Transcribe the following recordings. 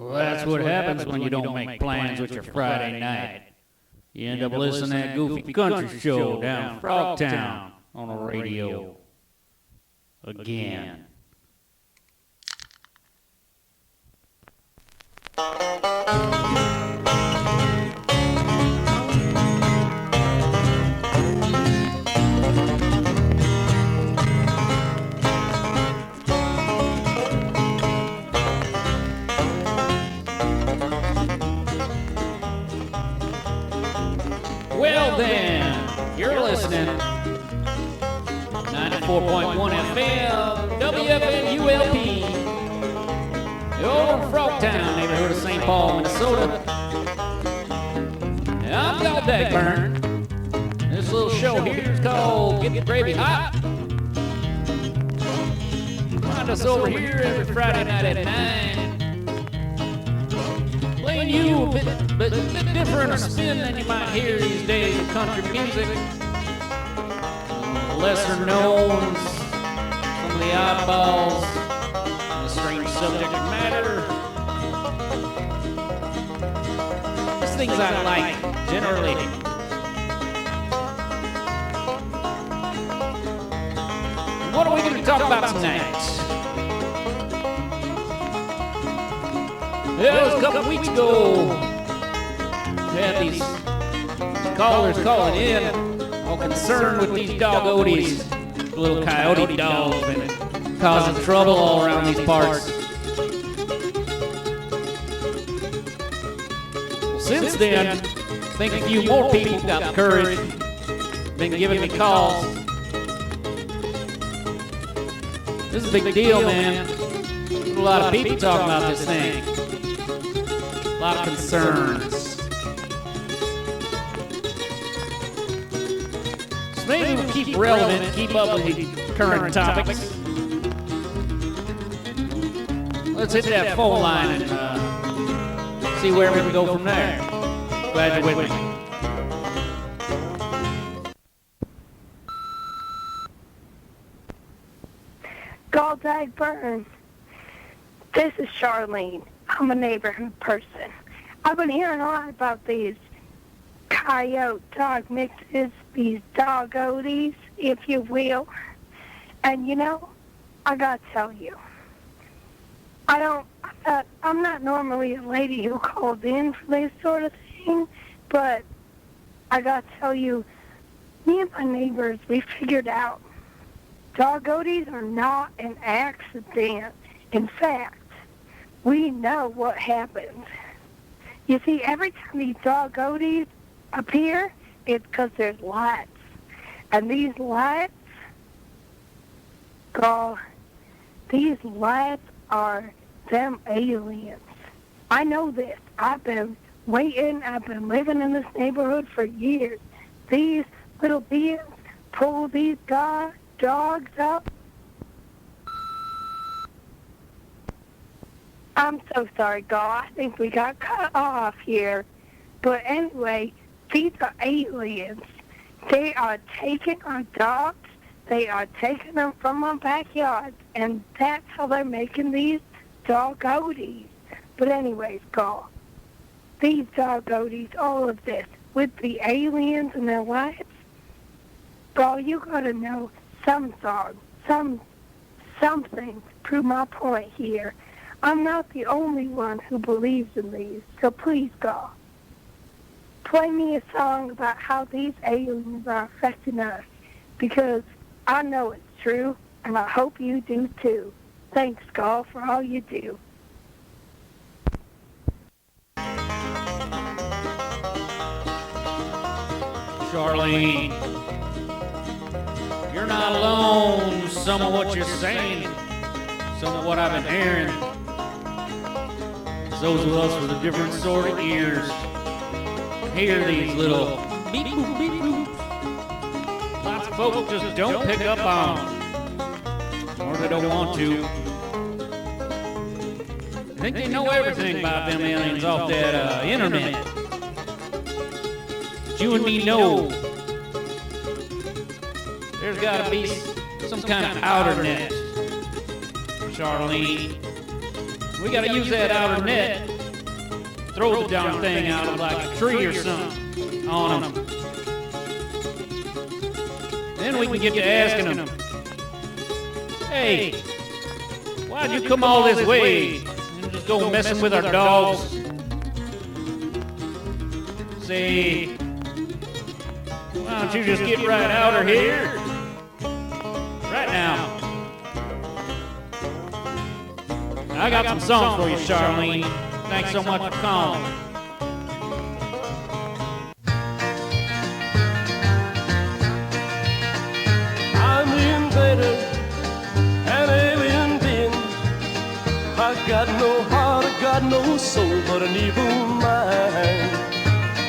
Well, that's what happens when you don't make plans with your Friday night. You end up listening to that goofy country show down Frogtown on the radio. Again. Well then, you're listening. 94.1 FM, WFNULP. Over in Frogtown, neighborhood of St. Paul, Minnesota. Now, I'm Gal Dagburn. This little show here is called Get the Gravy Hot. Find us over here every Friday night at 9. Playing you a bit different spin than you might hear these days of country music. Lesser known, some of the oddballs, the strange subject matter. These things I like, generally. What are we going to talk about tonight? It was a couple weeks ago. We had these callers calling in, all concerned with these dog odies. Little coyote dogs been causing trouble all around these parts. Well, since then, I think a few more people got the courage, been giving me calls. This is a big deal, man. There's a lot of people talking about this thing. A lot of concerns. So maybe we'll keep relevant, keep up with the current topics. Let's hit that phone line and see where we can go from there. Glad you're with me. Gal Dagburn. This is Charlene. I'm a neighborhood person. I've been hearing a lot about these coyote dog mixes, these dog odies, if you will. And you know, I gotta tell you, I'm not normally a lady who calls in for this sort of thing, but I gotta tell you, me and my neighbors, we figured out dog odies are not an accident. In fact, we know what happened. You see, every time these dog odies appear, it's because there's lights. And these lights, these lights are them aliens. I know this. I've been living in this neighborhood for years. These little beings pull these dogs up. I'm so sorry, Gal. I think we got cut off here. But anyway, these are aliens. They are taking our dogs. They are taking them from our backyards. And that's how they're making these dog odies. But anyways, Gal, these dog odies, all of this, with the aliens and their lights, Gal, you got to know something to prove my point here. I'm not the only one who believes in these, so please, God, play me a song about how these aliens are affecting us, because I know it's true, and I hope you do too. Thanks, God, for all you do. Charlene, you're not alone. Some of what you're saying, some of what I've been hearing. Those of us with a different sort of ears hear these little beep boop beep boops. Lots of folks just don't pick up on them, or they don't want to. I think they know everything about them aliens off that internet. But you and me know there's got to be some kind of outer net, Charlene. We got to use that outer net throw the darn thing out of like a tree or something on them. Then we can get to asking them, hey, why'd you come all this way and just go messing with our dogs? Say, why don't you just get right out of here? Right now. I got some songs for you, Charlene. Thanks so much for calling. I'm the invader, an alien being. I got no heart, I got no soul, but an evil mind.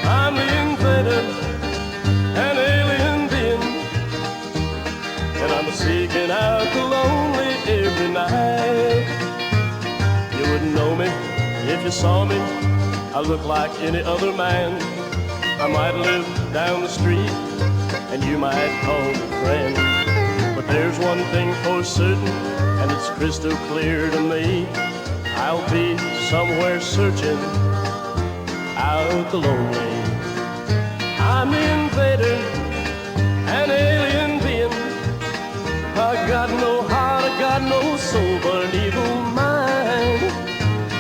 I'm the invader, an alien being, and I'm seeking out the lonely every night. You wouldn't know me if you saw me. I look like any other man. I might live down the street, and you might call me friend. But there's one thing for certain, and it's crystal clear to me. I'll be somewhere searching out the lonely. I'm the invader, an alien being. I got no heart, I got no soul, but an evil mind.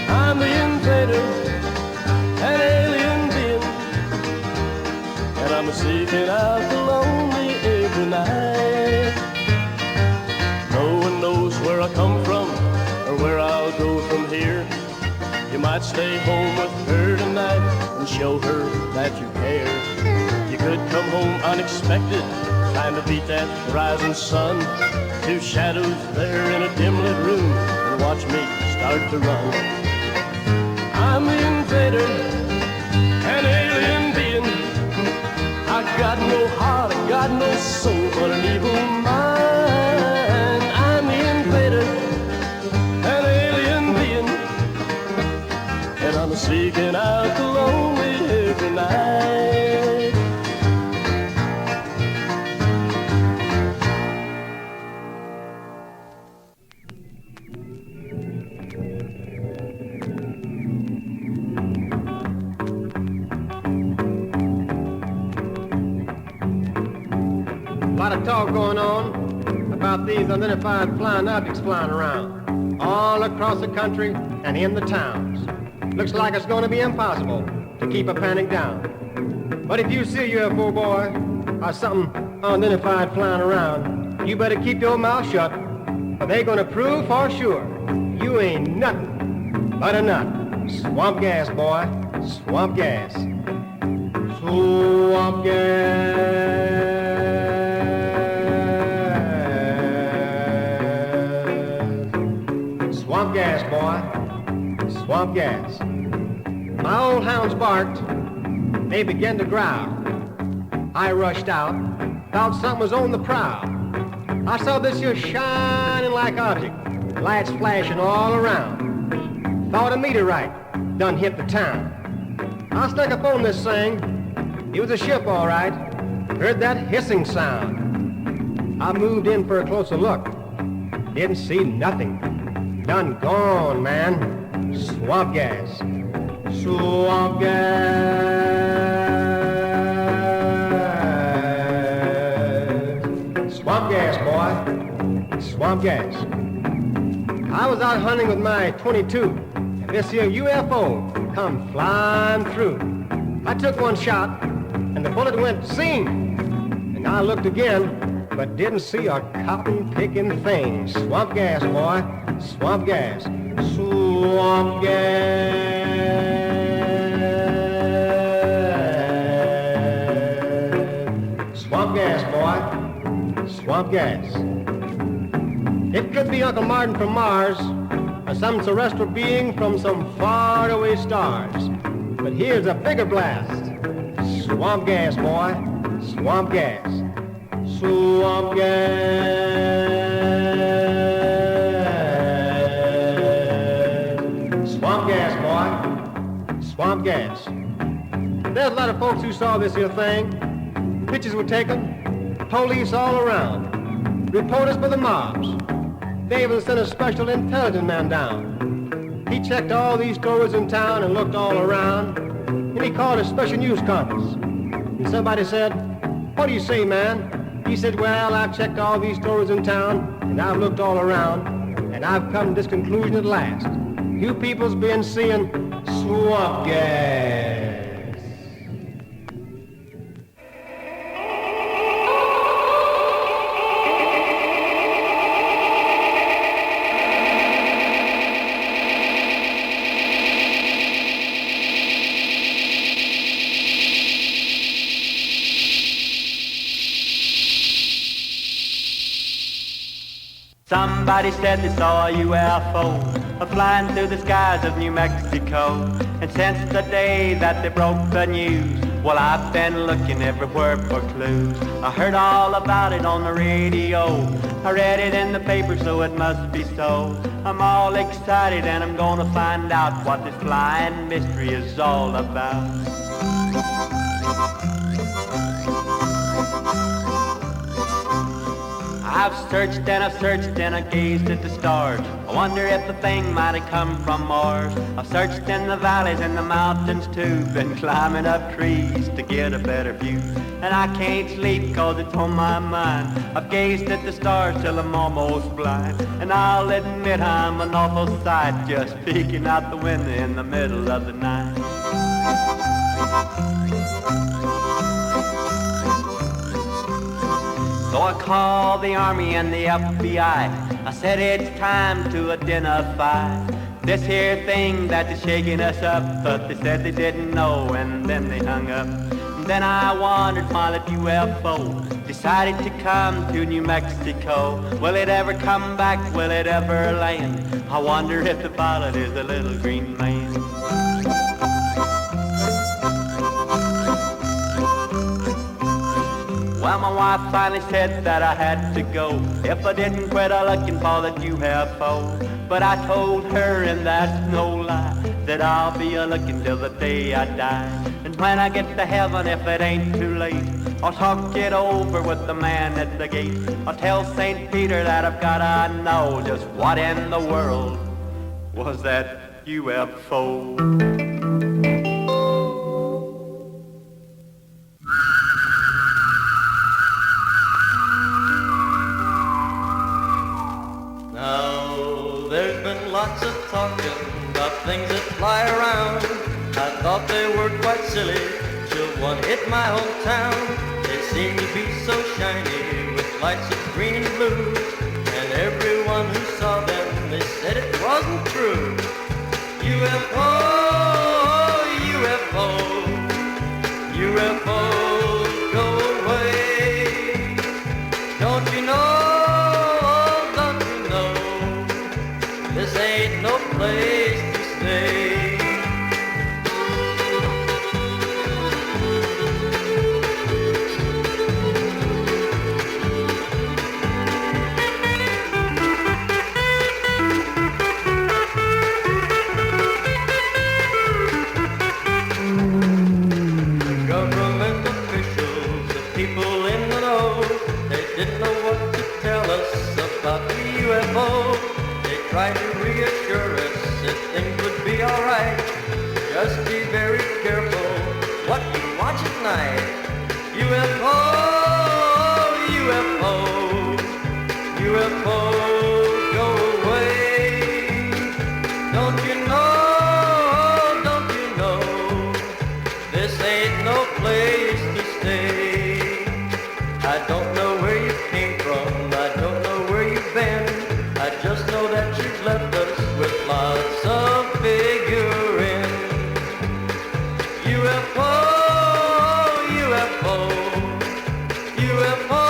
I'm the invader, an alien being, and I'm seeking out the lonely every night. No one knows where I come from or where I'll go from here. You might stay home with her tonight and show her that you care. You could come home unexpected, trying to beat that rising sun. Two shadows there in a dim-lit room, and watch me start to run. I'm the invader, an alien being. I got no heart, I got no soul, but an evil mind. I'm the invader, an alien being, and I'm seeking out the lonely every night. A lot of talk going on about these unidentified flying objects flying around all across the country and in the towns. Looks like it's going to be impossible to keep a panic down. But if you see a UFO, boy, or something unidentified flying around, you better keep your mouth shut, or they're going to prove for sure you ain't nothing but a nut. Swamp gas, boy, swamp gas. Swamp gas. Swamp gas, boy, swamp gas. My old hounds barked, they began to growl. I rushed out, thought something was on the prowl. I saw this here shining like object, lights flashing all around. Thought a meteorite done hit the town. I snuck up on this thing, it was a ship all right, heard that hissing sound. I moved in for a closer look, didn't see nothing. Done gone, man. Swamp gas. Swamp gas. Swamp gas, boy. Swamp gas. I was out hunting with my .22, and this here UFO come flying through. I took one shot, and the bullet went zing. And I looked again, but didn't see a cotton-picking thing. Swamp gas, boy. Swamp gas. Swamp gas. Swamp gas, boy. Swamp gas. It could be Uncle Martin from Mars, or some terrestrial being from some faraway stars. But here's a bigger blast. Swamp gas, boy. Swamp gas. Swamp gas. Swamp gas, boy. Swamp gas. There's a lot of folks who saw this here thing. Pictures were taken. Police all around. Reporters by the mobs. They even sent a special intelligence man down. He He checked all these stores in town and looked all around. And he called a special news conference. And somebody said, "What do you say, man?" He said, "Well, I've checked all these stores in town, and I've looked all around, and I've come to this conclusion at last. You people's been seeing swamp gas." Somebody said they saw a UFO flying through the skies of New Mexico. And since the day that they broke the news, well, I've been looking everywhere for clues. I heard all about it on the radio. I read it in the paper, so it must be so. I'm all excited and I'm gonna find out what this flying mystery is all about. I've searched and I gazed at the stars. I wonder if the thing might have come from Mars. I've searched in the valleys and the mountains too, been climbing up trees to get a better view. And I can't sleep 'cause it's on my mind. I've gazed at the stars till I'm almost blind. And I'll admit I'm an awful sight, just peeking out the window in the middle of the night. So I called the Army and the FBI. I said it's time to identify this here thing that is shaking us up. But they said they didn't know and then they hung up. And then I wondered why that UFO decided to come to New Mexico. Will it ever come back? Will it ever land? I wonder if the pilot is a little green man. Well, my wife finally said that I had to go if I didn't quit looking for that UFO. But I told her, and that's no lie, that I'll be a-looking till the day I die. And when I get to heaven, if it ain't too late, I'll talk it over with the man at the gate. I'll tell St. Peter that I've gotta know just what in the world was that UFO. Lots of talking about things that fly around. I thought they were quite silly till one hit my hometown. They seemed to be so shiny with lights of green and blue. And everyone who saw them, they said it wasn't true. UFO, UFO, UFO, go away. Don't you know? This ain't no place to stay. The government officials, the people in the know, they didn't know what to tell us about the UFO. Try to reassure us that things would be alright. Just be very careful what you watch at night. UFO, UFO, UFO, go away. Don't you know, this ain't no place to stay. I don't know where you came from, I don't know where you've been. I just know that you've left us with lots of figuring. UFO, UFO, UFO,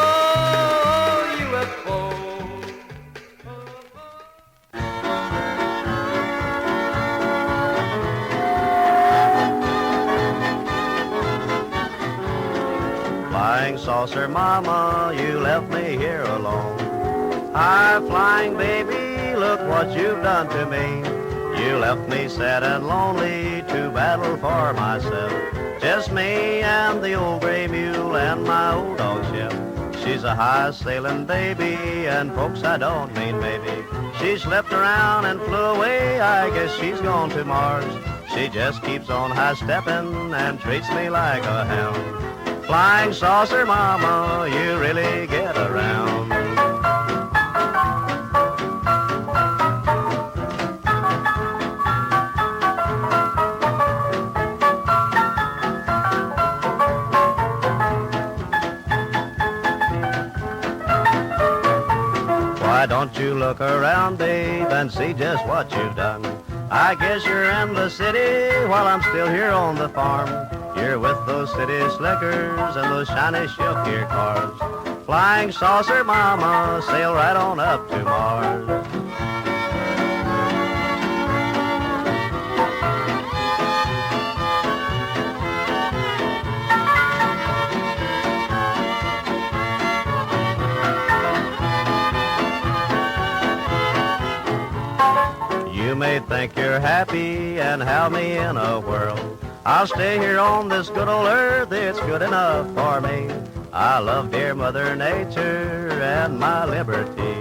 UFO. Flying saucer mama, you left me here alone. Hi, flying baby, look what you've done to me. You left me sad and lonely to battle for myself. Just me and the old gray mule and my old dog Shep. She's a high-sailing baby, and folks, I don't mean maybe. She slipped around and flew away, I guess she's gone to Mars. She just keeps on high-stepping and treats me like a hound. Flying saucer mama, you really get around. Why don't you look around, babe, and see just what you've done? I guess you're in the city while I'm still here on the farm. You're with those city slickers and those shiny silk gear cars. Flying saucer mama, sail right on up to Mars. You may think you're happy and have me in a whirl. I'll stay here on this good old earth, it's good enough for me. I love dear Mother Nature and my liberty.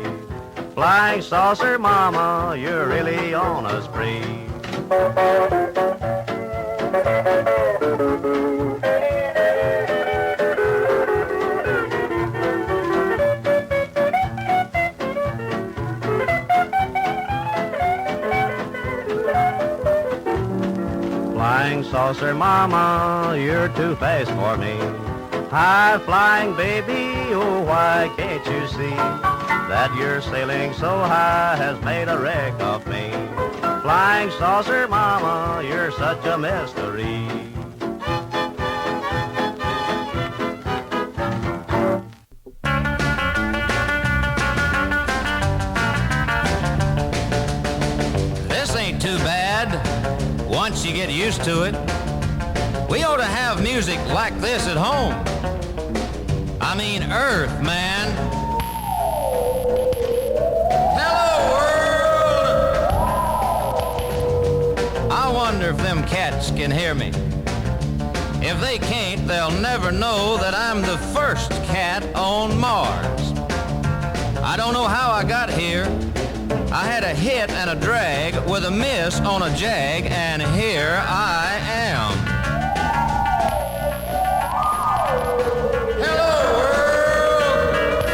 Flying saucer mama, you're really on a spree. Flying saucer mama, you're too fast for me. High flying baby, oh why can't you see that your sailing so high has made a wreck of me? Flying saucer mama, you're such a mystery. This ain't too bad once you get used to it. We ought to have music like this at home. I mean Earth, man. Hello, world! I wonder if them cats can hear me. If they can't, they'll never know that I'm the first cat on Mars. I don't know how I got here. I had a hit and a drag with a miss on a jag, and here I am. Hello, world!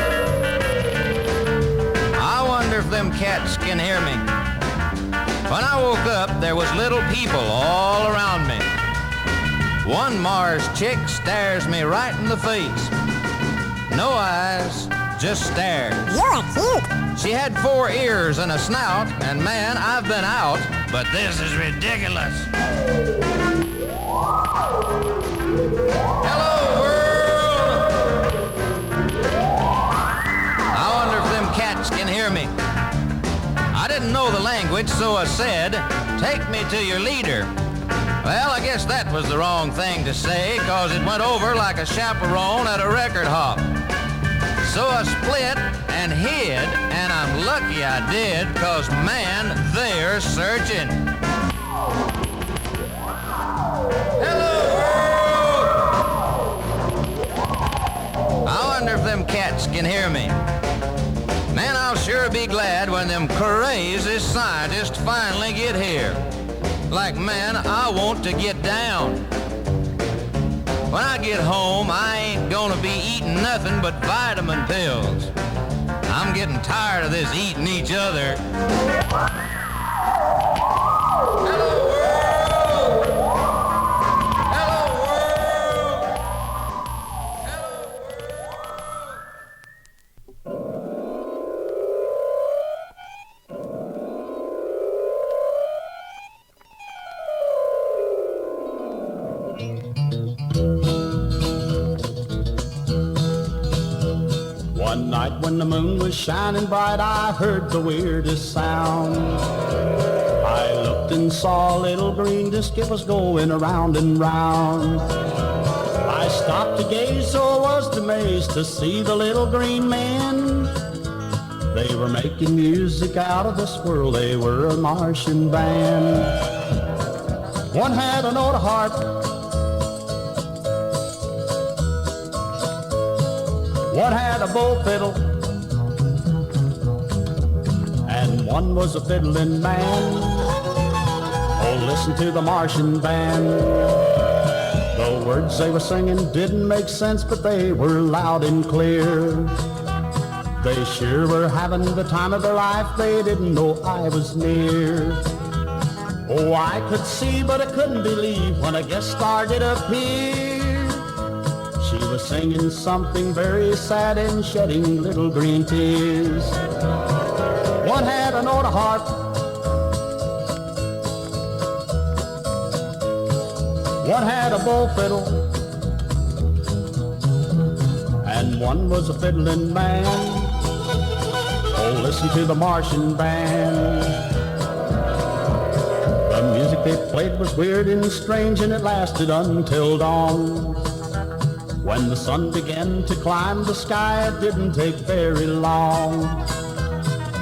I wonder if them cats can hear me. When I woke up, there was little people all around me. One Mars chick stares me right in the face. No eyes, just stares. You're cute. She had 4 ears and a snout, and man, I've been out, but this is ridiculous. Hello, world! I wonder if them cats can hear me. I didn't know the language, so I said, take me to your leader. Well, I guess that was the wrong thing to say, 'cause it went over like a chaperone at a record hop. So I split and hid, and I'm lucky I did, 'cause man, they're searching. Hello, world! I wonder if them cats can hear me. Man, I'll sure be glad when them crazy scientists finally get here. Like, man, I want to get down. When I get home, I ain't gonna be eating nothing but vitamin pills. I'm getting tired of this eating each other. Hello, world! Hello, world! Hello, One night when the moon was shining bright, I heard the weirdest sound. I looked and saw a little green disc, it was going around and round. I stopped to gaze, so I was amazed to see the little green men. They were making music out of this world, they were a Martian band. One had an old harp, one had a bow fiddle, and one was a fiddling man. Oh, listen to the Martian band. The words they were singing didn't make sense, but they were loud and clear. They sure were having the time of their life. They didn't know I was near. Oh, I could see, but I couldn't believe when a guest star did appear. She was singing something very sad and shedding little green tears. One had an old harp, one had a bow fiddle, and one was a fiddling man. Oh, listen to the Martian band. The music they played was weird and strange, and it lasted until dawn. When the sun began to climb the sky, it didn't take very long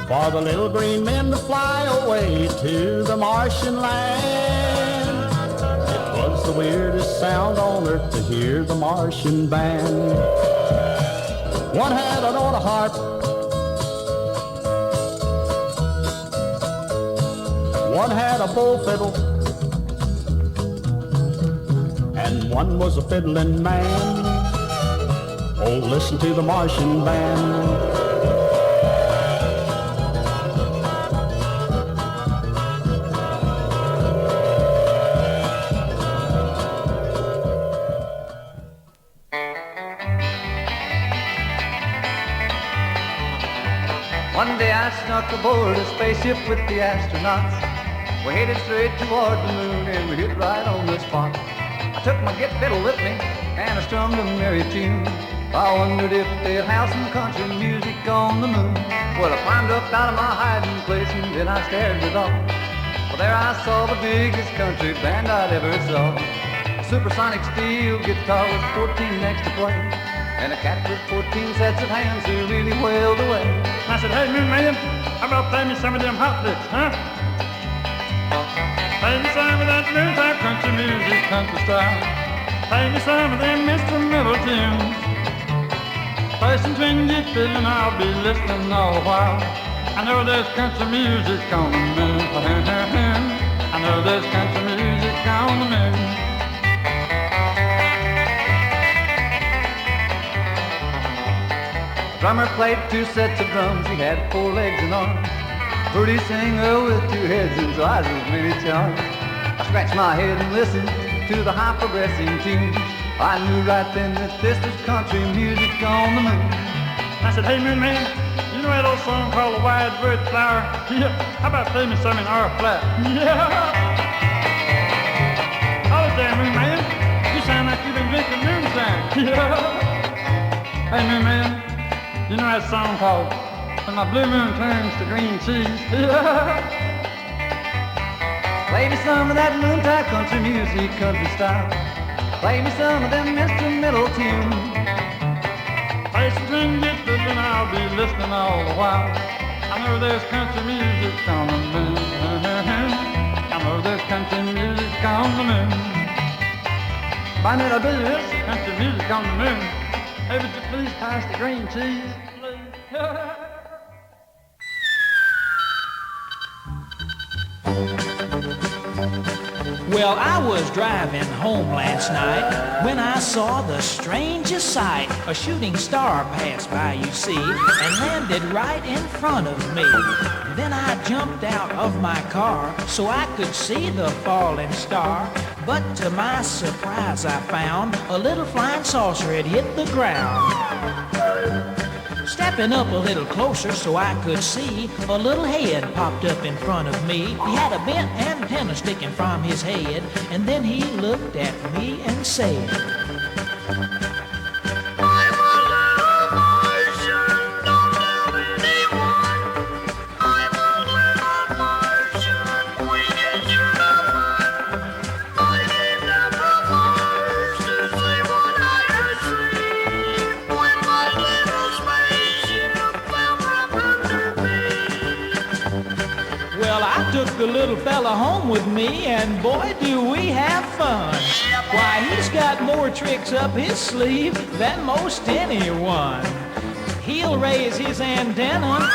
for the little green men to fly away to the Martian land. It was the weirdest sound on earth to hear the Martian band. One had an old harp, one had a bow fiddle, and one was a fiddling man. Oh, listen to the Martian band. One day I snuck aboard a spaceship with the astronauts. We headed straight toward the moon and we hit right on the spot. I took my git fiddle with me and I strummed a merry tune. I wondered if they'd have some country music on the moon. Well, I climbed up out of my hiding place and then I stared it off. Well, there I saw the biggest country band I'd ever saw. A supersonic steel guitar with 14 extra plays, and a cat with 14 sets of hands who really wailed away. I said, hey, Moon Man, how about play me some of them hot licks, huh? Play me some of that noontime country music, country style. Play me some of them instrumental tunes. Play some twingy fiddle and I'll be listening all the while. I know there's country music on the moon. I know there's country music on the moon. The drummer played 2 sets of drums. He had 4 legs and arms. Pretty singer with 2 heads and eyes with many charms. I scratched my head and listened to the high progressing tunes. I knew right then that this was country music on the moon. I said, hey, Moon Man, you know that old song called The Wide Bird Flower? Yeah, how about play me some in R flat? Yeah! Oh, there, Moon Man, you sound like you've been drinking moonshine. Yeah! Hey, Moon Man, you know that song called When My Blue Moon Turns to Green Cheese? Yeah! Play me some of that noontime country music, country style. Play me some of them instrumental tunes. Play some twingy fiddle and I'll be listening all the while. I know there's country music on the moon. I know there's country music on the moon. Find it, I do this country music on the moon. Hey, would you please pass the green cheese, please? Well, I was driving home last night when I saw the strangest sight. A shooting star passed by, you see, and landed right in front of me. Then I jumped out of my car so I could see the falling star. But to my surprise I found a little flying saucer had hit the ground. Stepping up a little closer so I could see, a little head popped up in front of me. He had a bent antenna sticking from his head, and then he looked at me and said, I'm a little Martian, don't tell anyone. I'm a little Martian, we get you the fun. I came down from Mars to see what I could see. When my little spaceship fell from under me. Well, I took the little fella home with me, and boy, do we have fun. Why, he's got more tricks up his sleeve than most anyone. he'll raise his antenna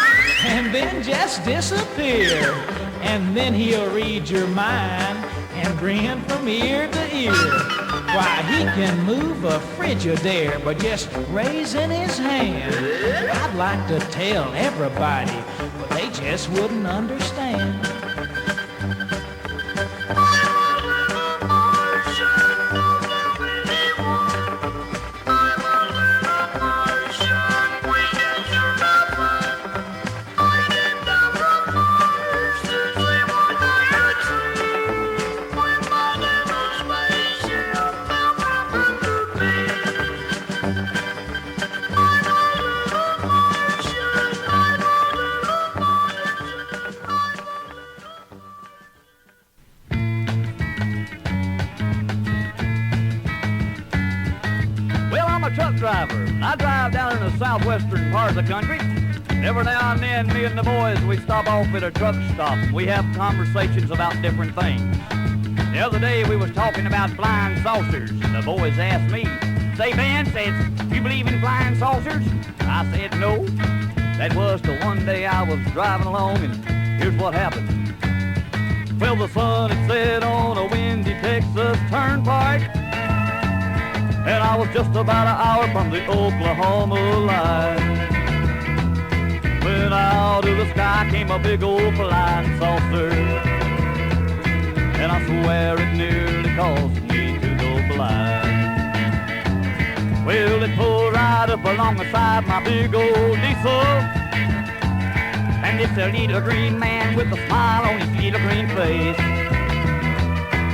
and then just disappear. And then he'll read your mind and grin from ear to ear. Why, he can move a Frigidaire by just raising his hand. I'd like to tell everybody, but they just wouldn't understand. I drive down in the southwestern part of the country. Every now and then, me and the boys, we stop off at a truck stop. We have conversations about different things. The other day, we was talking about flying saucers. The boys asked me, say, Ben, says, you believe in flying saucers? I said, no. That was till one day I was driving along, and here's what happened. Well, the sun had set on a windy Texas turnpike, and I was just about an hour from the Oklahoma line, when out of the sky came a big old flying saucer, and I swear it nearly caused me to go blind. Well, it pulled right up alongside my big old diesel, and it's a little green man with a smile on his little green face.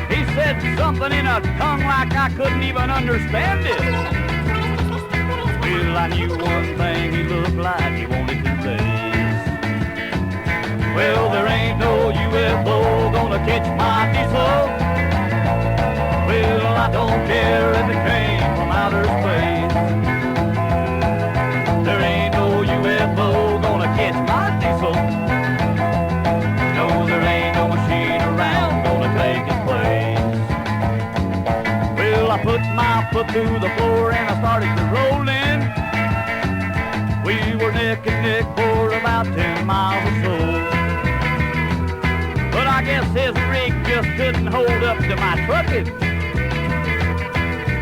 He said something in a tongue like I couldn't even understand it. Well, I knew one thing he looked like he wanted to raise. Well, there ain't no UFO gonna catch my diesel. Well, I don't care if it came from outer space. There ain't no UFO gonna catch my diesel. No, there ain't no machine around gonna take its place. Well, I put my foot through the floor and I started to rolling. We were neck and neck for about 10 miles or so. But I guess his rig just couldn't hold up to my trucking.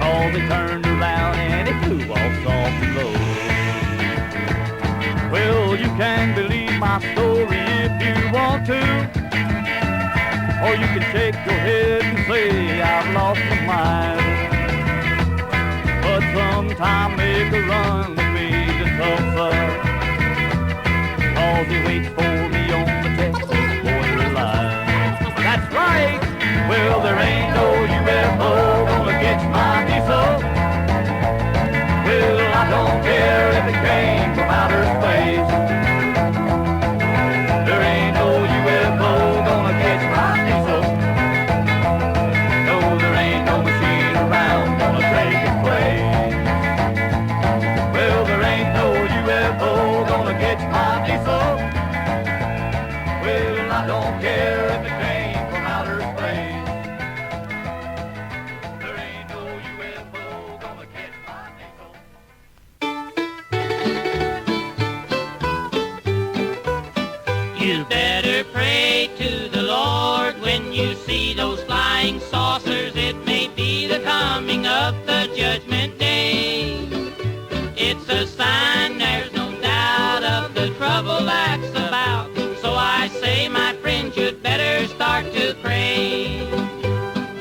Oh, they turned around and it flew off soft and low. Well, you can believe my story if you want to, or you can shake your head and say I've lost my mind. But sometime make a run with me to Tulsa, 'cause he waits for me on the Texas borderline. That's right. Well, there ain't no UFO gonna catch my diesel. Well, I don't care if it came from outer space. There ain't no UFO gonna catch my diesel. No, there ain't no machine around gonna take its place. Well, there ain't no UFO gonna catch my diesel. Well, I don't care if it came from outer space. There ain't no UFO gonna catch my diesel. You better pray to the Lord when you see those flying saucers. It may be the coming of the judgment day. It's a sign, there's no doubt, of the trouble that's about. So I say, my friend, you'd better start to pray.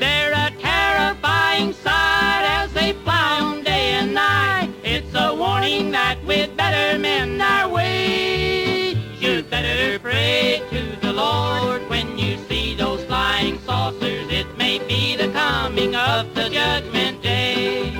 They're a terrifying sight as they fly on day and night. It's a warning that we'd better mend our ways. You'd better pray to the Lord when you see those flying saucers. It may be the coming of the judgment day.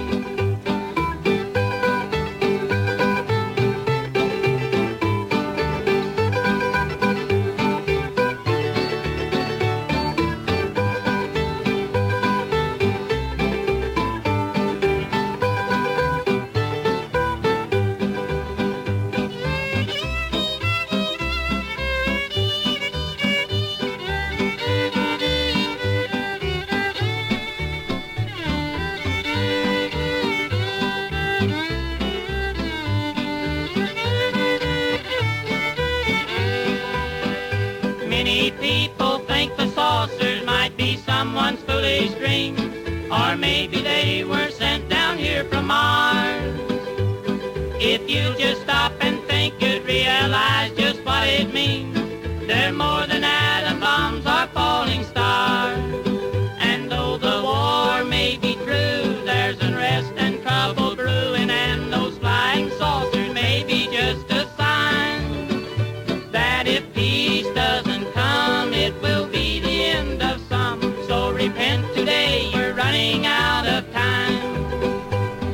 Many people think the saucers might be someone's foolish dream, or maybe they were sent down here from Mars. If you just stop and think, you'd realize just what it means. They're more than atom bombs or falling stars. And though the war may be true, there's unrest and trouble brewing, and those flying saucers may be just a sign that if peace doesn't come, it will be the end of some. So repent today, you're running out of time.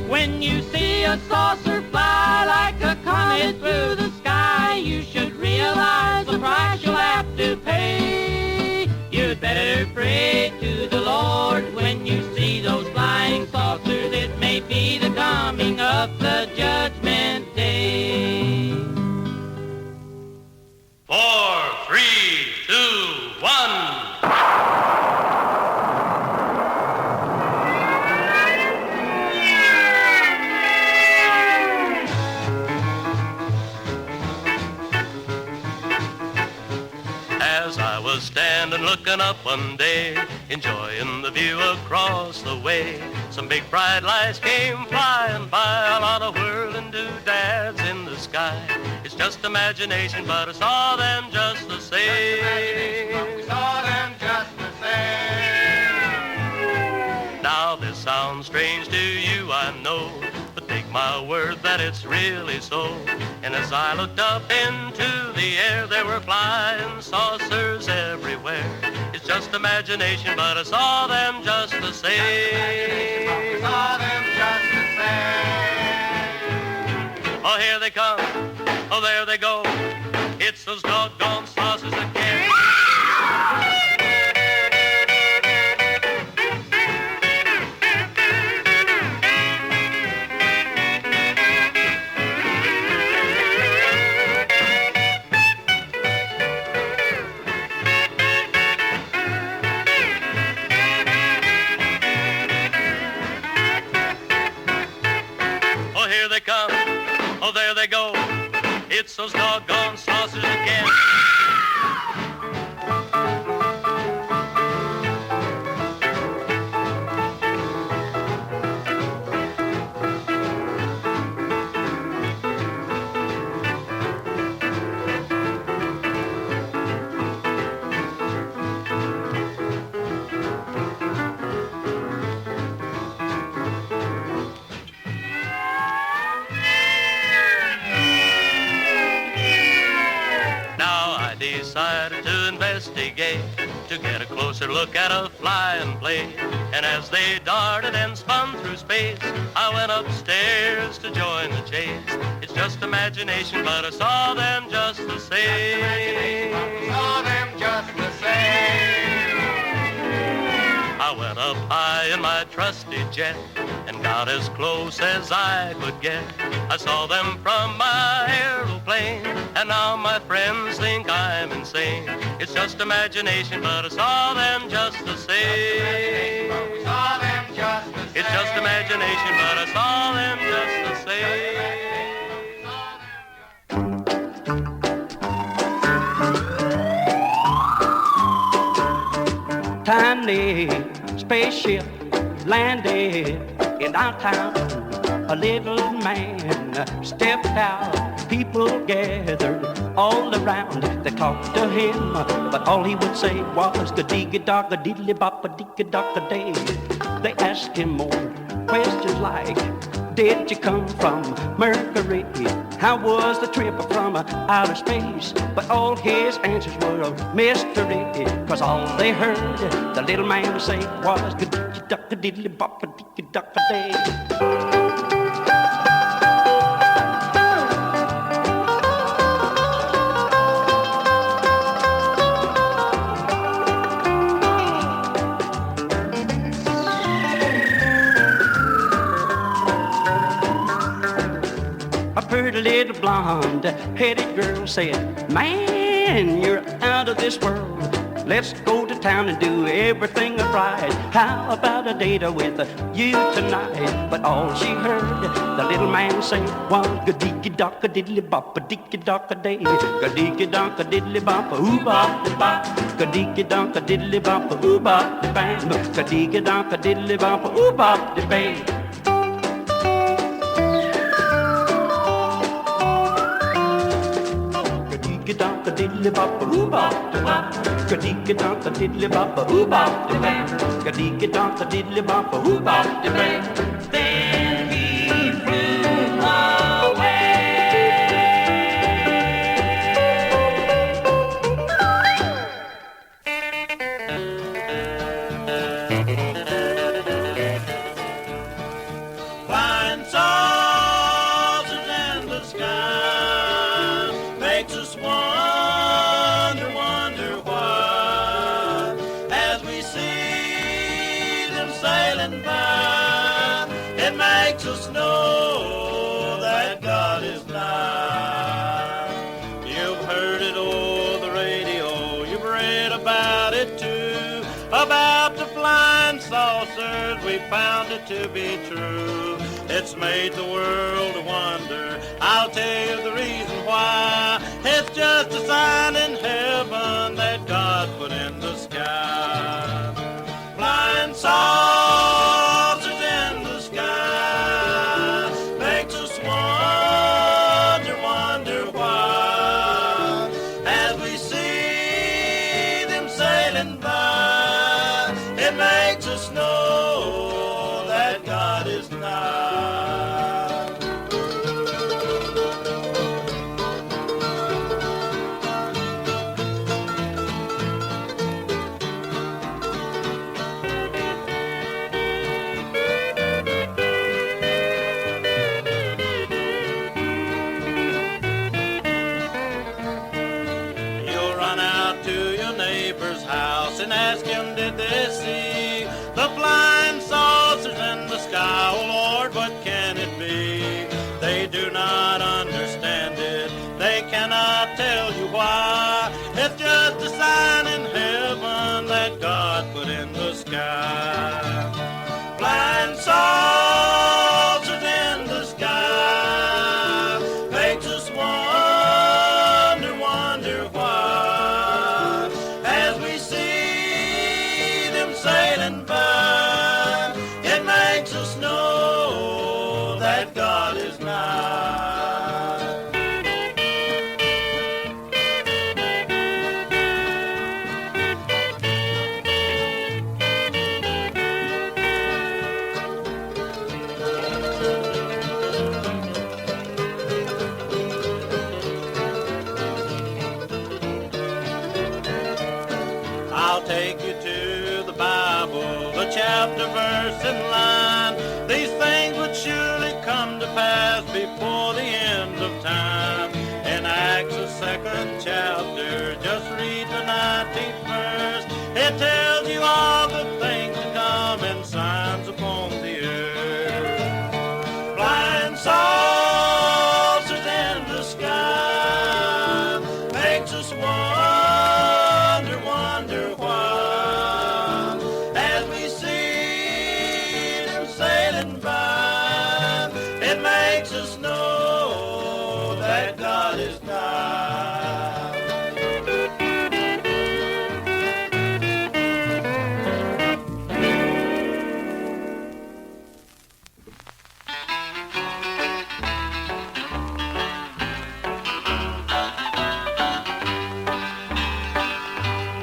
When you see a saucer fly like a comet through the sky, you should realize the price you'll have to pay. You'd better pray to the Lord when you see those flying saucers. It may be the coming of the judgment day. 4, 3, 2, 1. As I was standing looking up one day, enjoying the view across the way, some big bright lights came flying by, a lot of whirling doodads in the sky. It's just imagination, but I saw them just the same. We saw them just the same. Now this sounds strange to you, I know, but take my word that it's really so. And as I looked up into the air, there were flying saucers everywhere. It's just imagination, but I saw them just the same. We saw them just the same. Oh, here they come. Oh, there they go. It's those doggone saucers again. Oh, here they come. Oh, there they go. It's those doggone saucers again. Decided to investigate, to get a closer look at a flying plane. And as they darted and spun through space, I went upstairs to join the chase. It's just imagination, but I saw them just the same. Saw them just the same. I went up high in my trusty jet and got as close as I could get. I saw them from my aeroplane, and now my friends think I'm insane. It's just imagination, but I saw them just the same. Saw them just the same. It's just imagination, but I saw them just the same. Tiny spaceship landed in downtown. A little man stepped out. People gathered all around. They talked to him, but all he would say was ga-dee-ga-dog-ga-diddly-bop-a-dee-ga-dog-a-day. They asked him more questions like, did you come from Mercury? How was the trip from outer space? But all his answers were a mystery, 'cause all they heard the little man say was ga-dee-ga-dog-ga-diddly-bop-a-dee-ga-dog-a-day. A pretty little blonde-headed girl said, man, you're out of this world. Let's go to town and do everything right. How about a date with you tonight? But all she heard the little man say was ga-dee-ga-dock, a-diddly-bop, a-dee-ga-dock, a-day, ga-dee-ga-dock, a-diddly-bop, ooh-bop-de-bop, ga-dee-ga-dock, a-diddly-bop, ooh-bop-de-bang, ga-dee-ga-dock, a-diddly-bop, ooh-bop-de-bang. Ga-dee-ga-donk-a-diddly-bop-a-oo-bop-de-bop, ga-dee-ga-donk-a-diddly-bop-a-oo-bop-de-bang, ga-dee-ga-donk-a-diddly-bop-a-oo-bop-de-bang. Then he flew away. Flying saucers in the sky makes us wonder why, as we see them sailing by. It makes us know that God is nigh. You've heard it over the radio, you've read about it too, about the flying saucers. We found it to be true. It's made the world a wonder. I'll tell you the reason why. It's just a sign in heaven that God put in the sky. Flying saucers in the sky makes us wonder why, as we see them sailing by. It makes us know that God is nigh. You'll run out to your neighbor's house and ask him, did they see the flying saucers in the sky? Oh Lord, what can it be? They do not understand it. They cannot tell you why. It's just a sign in heaven that God put in the sky. Flying saucers in the sky makes us wonder why, as we see them sailing by. It makes us know that God is nigh. I'll take you to the Bible, the chapter, verse, and line. These things would surely come to pass before the end of time. In Acts, the 2nd chapter, just read the 19th verse. It tells you all the things to come and signs upon the earth. Flying saucers in the sky makes us wonder why, as we see them sailing by. It makes us know that God is nigh.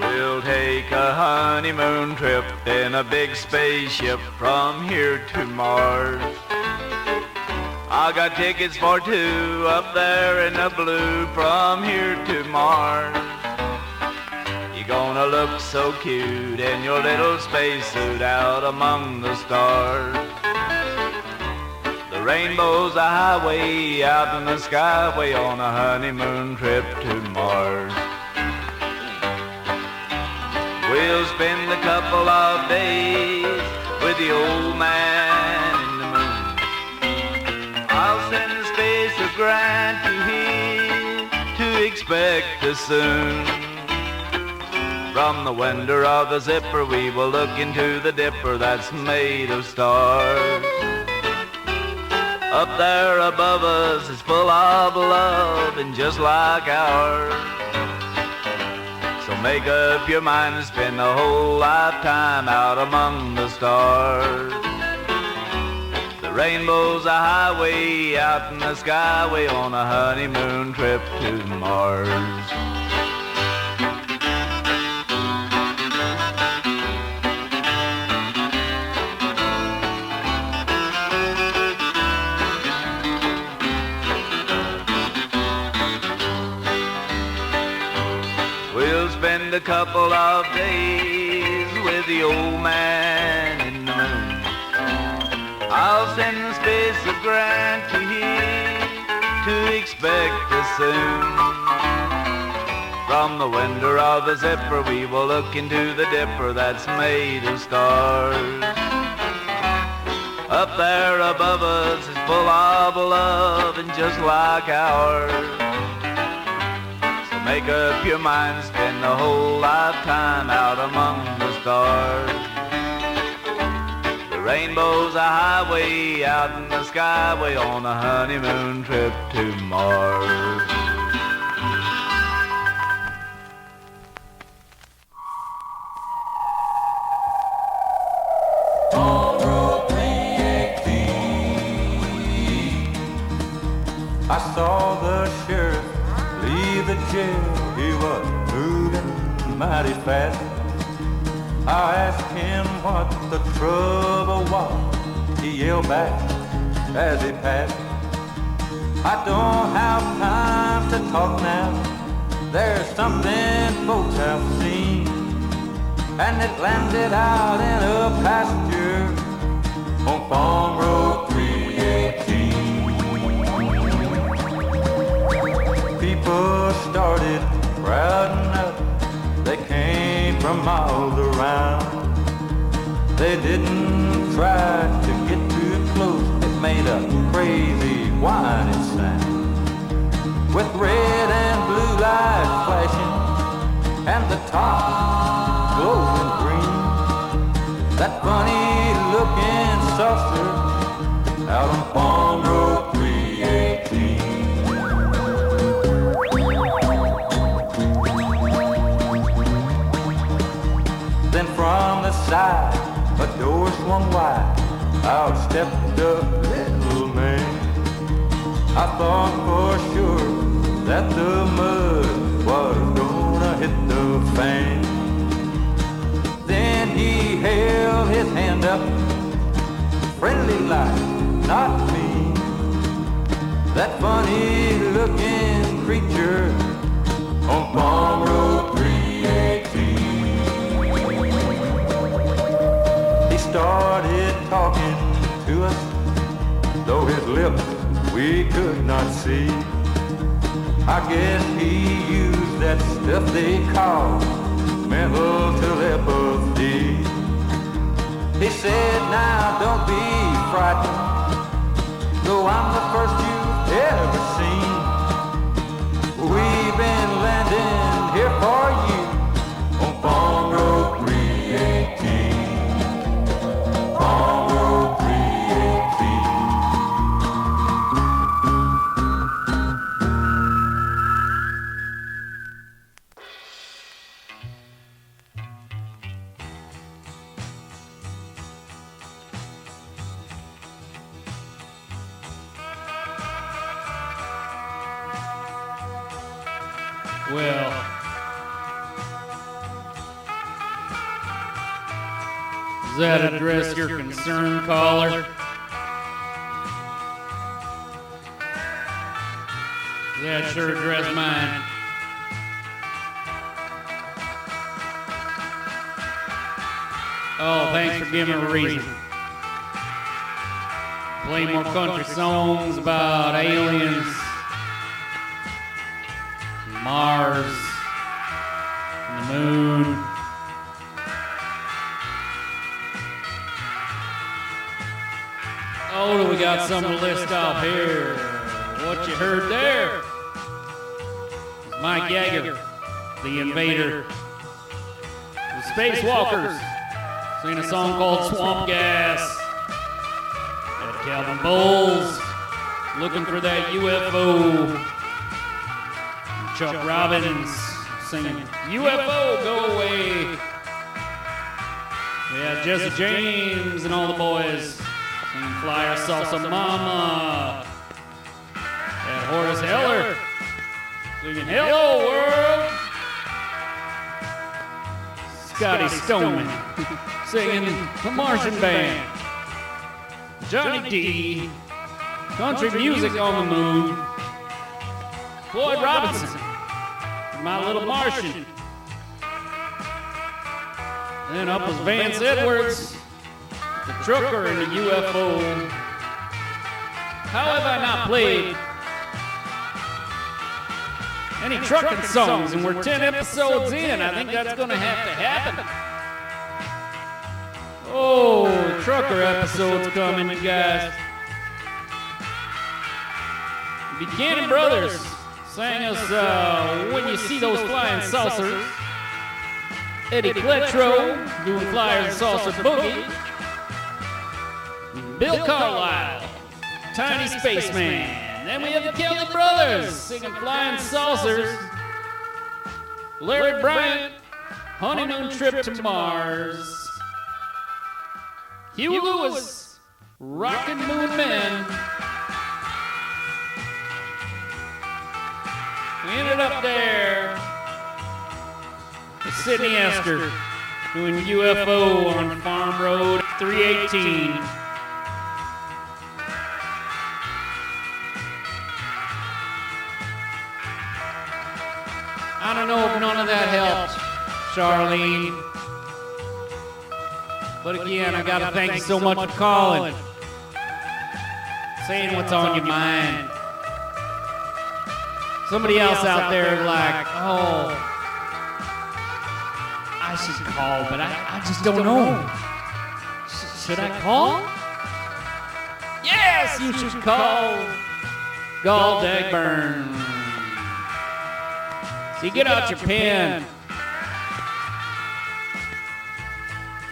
We'll take a honeymoon trip in a big spaceship from here to Mars. I got tickets for two up there in the blue from here to Mars. You're gonna look so cute in your little spacesuit out among the stars. The rainbow's a highway out in the skyway on a honeymoon trip to Mars. We'll spend a couple of days with the old man in the moon. I'll send a spacer grant to him to expect us soon. From the window of the zipper we will look into the dipper that's made of stars. Up there above us is full of love and just like ours. So make up your mind and spend the whole lifetime out among the stars. The rainbow's a highway out in the skyway on a honeymoon trip to Mars. Spend a couple of days with the old man in the moon. I'll send Space a grant to him to expect us soon. From the window of the zipper we will look into the dipper that's made of stars. Up there above us is full of love and just like ours. Make up your mind, spend the whole lifetime out among the stars. The rainbow's a highway out in the skyway on a honeymoon trip to Mars. On Road 318, I saw the sheriff leave the jail. He was moving mighty fast. I asked him what the trouble was. He yelled back as he passed, I don't have time to talk now. There's something folks have seen, and it landed out in a pasture on Farm Road 318. People started crowding up. They came from miles around. They didn't try to get too close. It made a crazy whining sound, with red and blue lights flashing and the top glowing green. That funny looking saucer out on Farm Road 318. Then from the side, a door swung wide. Out stepped a little man. I thought for sure that the mud was gonna hit the fan. Then he held his hand up, friendly like, not mean. That funny looking creature on Farm Road 318. He started talking to us, though his lips we could not see. I guess he used that stuff they call mental telepathy. He said, now don't be frightened, though I'm the first you've ever seen. We've been landing here for you on Farm Road 318. Farm Road 318. Well, does that address your concern, caller? That sure addressed mine. Oh, thanks for giving me a reason. Play more country songs about aliens, Mars, and the moon. Oh, do we got something to list off here? What you heard there? Mike Yeager, the invader, Spacewalkers singing a song called Swamp Gas. Had Calvin Bowles looking for that UFO. Chuck Robbins singing UFO Go Away. We had Jesse James and all the boys singing Flyer Salsa Mama. And Horace Heller singing Hello World. Scotty Stoneman singing The Martian Band. Johnny D, Country Music on the Moon. Floyd Robinson, My Little Martian. Then up was Vance Edwards, the trucker and the UFO. How have I not played any trucking songs? And we're 10 episodes in. I think that's going to have to happen. Oh, trucker episode's coming, you guys. Buchanan Brothers sang us When You See Those Flying Saucers. Eddie Cletro doing Flyers and Saucer Boogie. Bill Carlisle, Tiny Spaceman. Then we have the Kelly Brothers singing Flying Saucers. Larry Bryant, Honeymoon Trip to Mars. Hugh Lewis, Rockin' Moon Men. We ended up there with Sidney Esther doing UFO on Farm Road 318. I don't know if none of that helped, Charlene. But again, I gotta thank you so much for calling, saying what's on your mind. Somebody else out there like, oh, I should call, but I just don't know. Should I call? Yes, you should call Gall Dagburn. So you get out your pen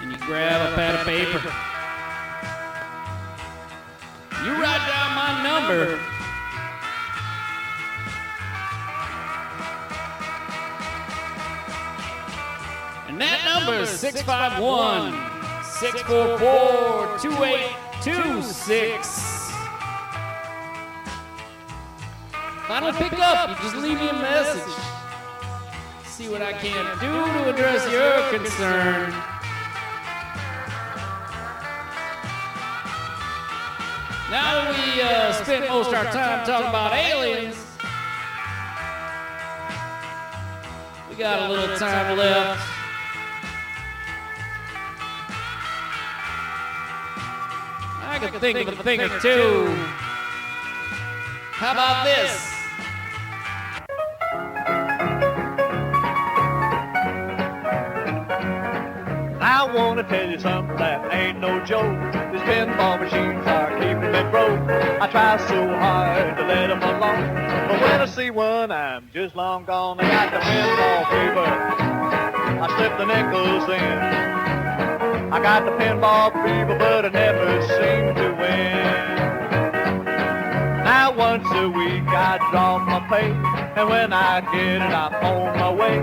and you grab a pad of paper. You write down my number. And that number is 651-644-2826. If I don't pick up, you just leave me a message. See what I can do to address your concern. Now that we spent most of our time talking about aliens, we got a little time left. I can think of a thing or two. How about this? I want to tell you something that ain't no joke. These pinball machines are keeping me broke. I try so hard to let them alone, but when I see one, I'm just long gone. I got the pinball fever. I slip the nickels in. I got the pinball fever, but I never seem to win. Now once a week I draw my pay, and when I get it I'm on my way.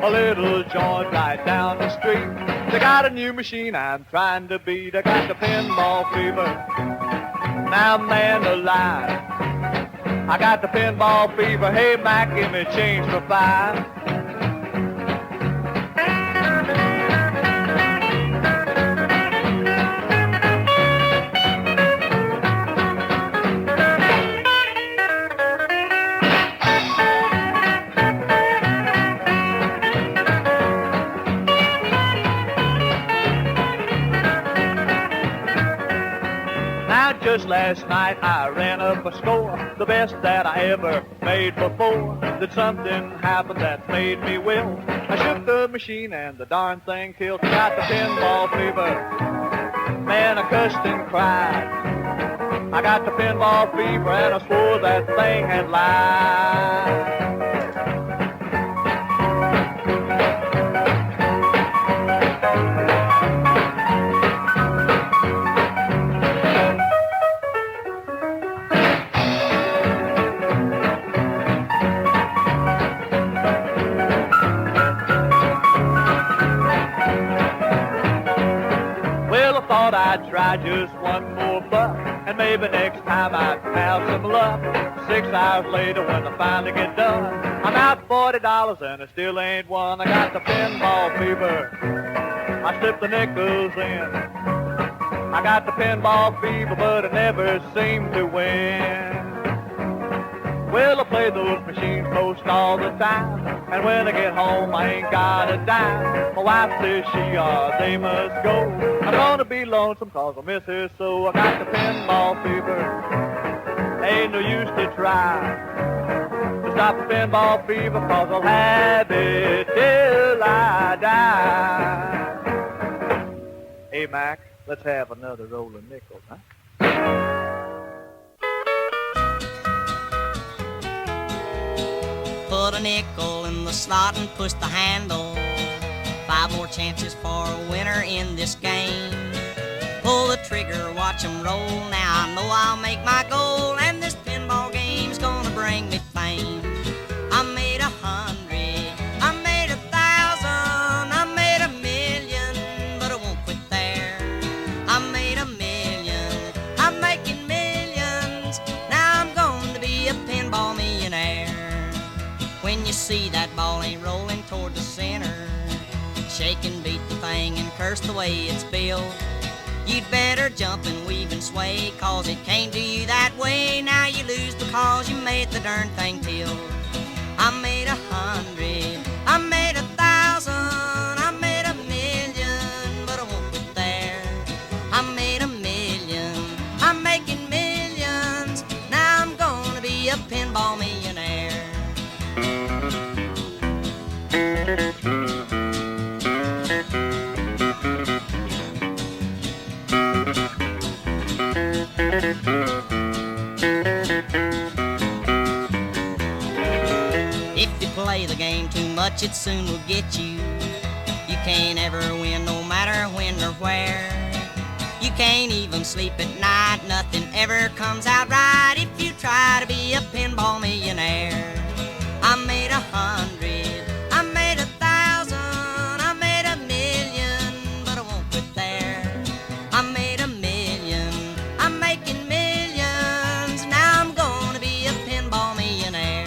A little joint right down the street. They got a new machine I'm trying to beat. I got the pinball fever. Now man alive, I got the pinball fever. Hey Mac, give me change for $5. Just last night I ran up a score, the best that I ever made before. Then something happened that made me will. I shook the machine and the darn thing killed. Got the pinball fever. Man, I cussed and cried. I got the pinball fever and I swore that thing had lied. thought I'd try just one more buck, and maybe next time I'd have some luck. 6 hours later when I finally get done, I'm out $40 and I still ain't won. I got the pinball fever, I slip the nickels in. I got the pinball fever, but I never seem to win. Well, I play those machines most all the time, and when I get home, I ain't got a dime. My wife says they must go. I'm gonna be lonesome 'cause I miss her so. I got the pinball fever, ain't no use to try to stop the pinball fever, 'cause I'll have it till I die. Hey, Mac, let's have another roll of nickels, huh? Put a nickel in the slot and push the handle. 5 more chances for a winner in this game. Pull the trigger, watch 'em roll. Now I know I'll make my goal, and this pinball game's gonna bring me fame. I made 100, I made 1,000, I made 1,000,000, but I won't quit there. I made 1,000,000, I'm making millions. Now I'm going to be a pinball millionaire. When you see that ball ain't rolling toward the center, shake and beat the thing and curse the way it's built. You'd better jump and weave and sway, 'cause it came to you that way. Now you lose because you made the darn thing tilt. I made 100, I made 1,000, I made 1,000,000, but I won't quit there. I made 1,000,000, I'm making millions. Now I'm gonna be a pinball millionaire. If you play the game too much, it soon will get you. You can't ever win, no matter when or where. You can't even sleep at night, nothing ever comes out right if you try to be a pinball millionaire. I made 100, I made 1,000, I made 1,000,000, but I won't quit there. I made 1,000,000, I'm making millions. Now I'm gonna be a pinball millionaire.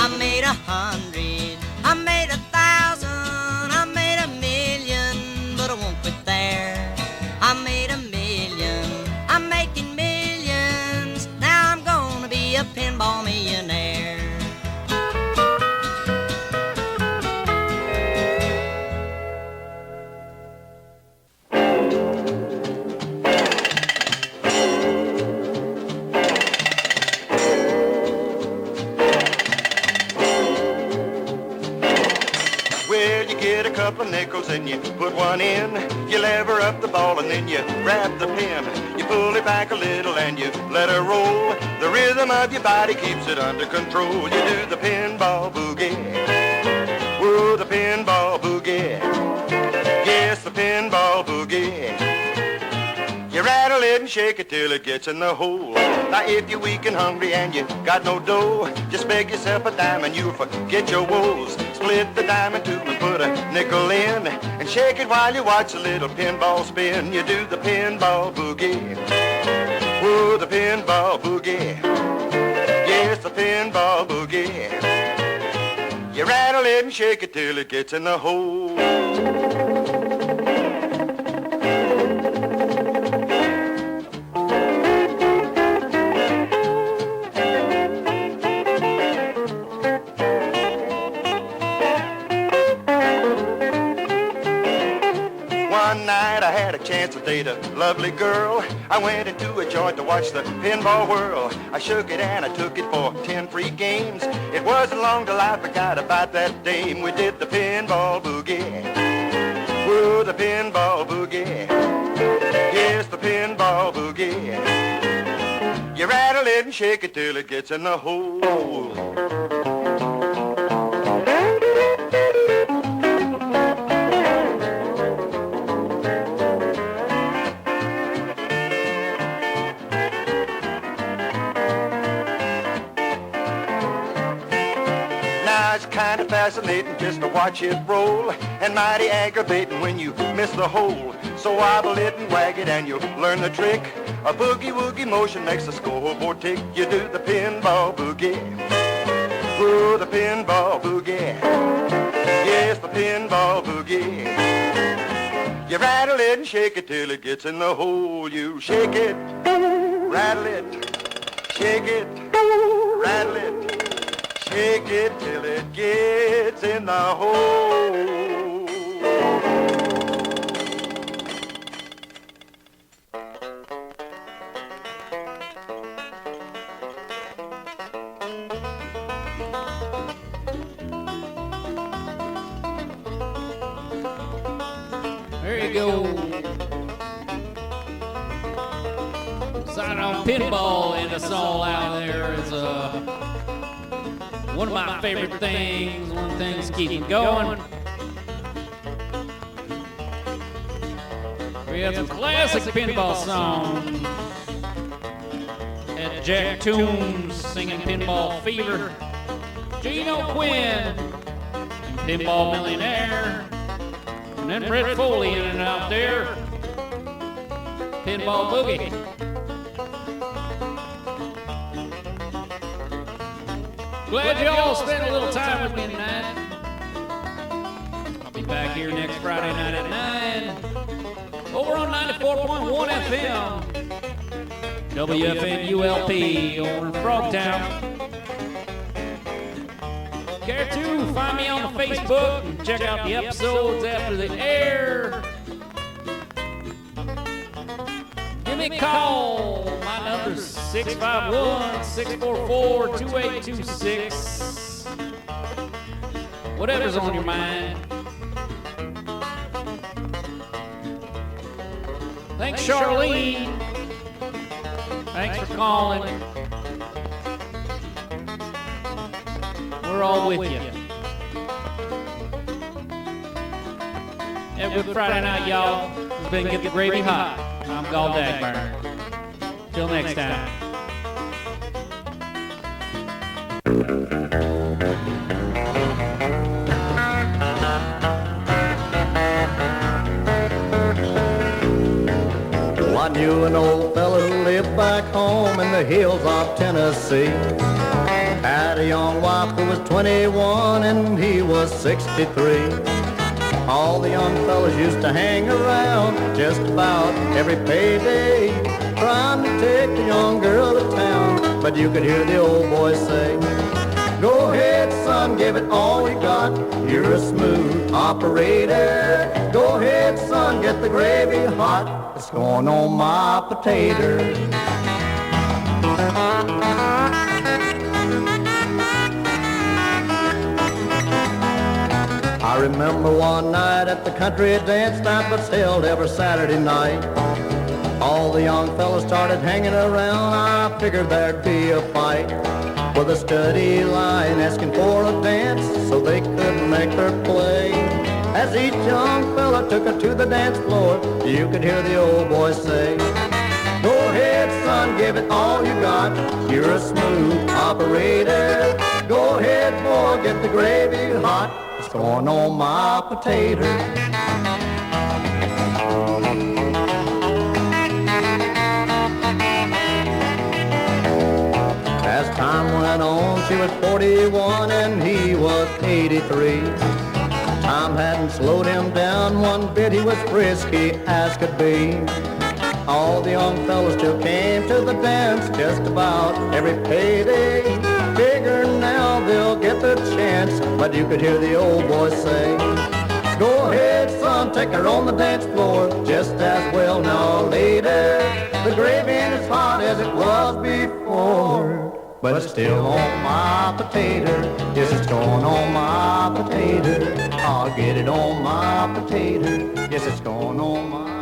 I made 100, I made 1,000, I made 1,000,000, but I won't quit there. I made 1,000,000, I'm making millions. Now I'm gonna be a pinball millionaire. Well, you get a couple of nickels and you put one in. You lever up the ball and then you grab the pin. You pull it back a little and you let her roll. The rhythm of your body keeps it under control. You do the pinball boogie. Whoa, the pinball boogie. Yes, the pinball boogie. You rattle it and shake it till it gets in the hole. Now if you're weak and hungry and you got no dough, just beg yourself a dime and you'll forget your woes. Split the dime in two and put a nickel in, and shake it while you watch the little pinball spin. You do the pinball boogie. Whoa, the pinball boogie. Yes, the pinball boogie. You rattle it and shake it till it gets in the hole. One night I had a chance to date a lovely girl. I went into a joint to watch the pinball whirl. I shook it and I took it for 10 free games. It wasn't long till I forgot about that dame. We did the pinball boogie. Whoa, the pinball boogie. Yes, the pinball boogie. You rattle it and shake it till it gets in the hole. just to watch it roll, and mighty aggravating when you miss the hole. So wobble it and wag it and you'll learn the trick. A boogie-woogie motion makes the scoreboard tick. You do the pinball boogie. Ooh, the pinball boogie. Yes, the pinball boogie. You rattle it and shake it till it gets in the hole. You shake it, rattle it, shake it, rattle it, shake it till it gets in the hole. There you go. Sign on pinball and us all out there is one of my favorite things. One of the things that keeps me going. We have some classic pinball songs. Had Jack Toombs singing Pinball Fever. Gino Quinn, Pinball Millionaire. And then Brett Foley in and out there. Pinball Boogie. Glad you all spent a little time with me tonight. I'll be back here next Friday night at 9. Over on 94.1 FM. WFNULP over in Frogtown. Care to find me on the Facebook and check out the episodes after they air. Give me a call. My number's 651-644-2826. Whatever's on your mind. Thanks, Charlene. Thanks for calling. We're all with you. Have a good Friday night, y'all. It's been Get the Gravy Hot. I'm Gall Dagburn. Till next time. Well, I knew an old fella who lived back home in the hills of Tennessee. Had a young wife who was 21 and he was 63. All the young fellas used to hang around just about every payday, trying to take the young girl to town. But you could hear the old boy say, go ahead, son, give it all you got. You're a smooth operator. Go ahead, son, get the gravy hot. It's going on my potato. I remember one night at the country dance that was held every Saturday night. All the young fellas started hanging around. I figured there'd be a fight, with a steady line asking for a dance so they could make their play. As each young fella took her to the dance floor, you could hear the old boy say, go ahead, son, give it all you got. You're a smooth operator. Go ahead, boy, get the gravy hot. It's going on my potato. As time went on, she was 41 and he was 83. Time hadn't slowed him down one bit. He was frisky as could be. All the young fellas still came to the dance just about every payday. Figure now they'll get the chance, but you could hear the old boy say, go ahead, son, take her on the dance floor just as well now later. The gravy ain't as hot as it was before, but it's still on my potato. Yes, it's going on my potato. I'll get it on my potato. Yes, it's going on my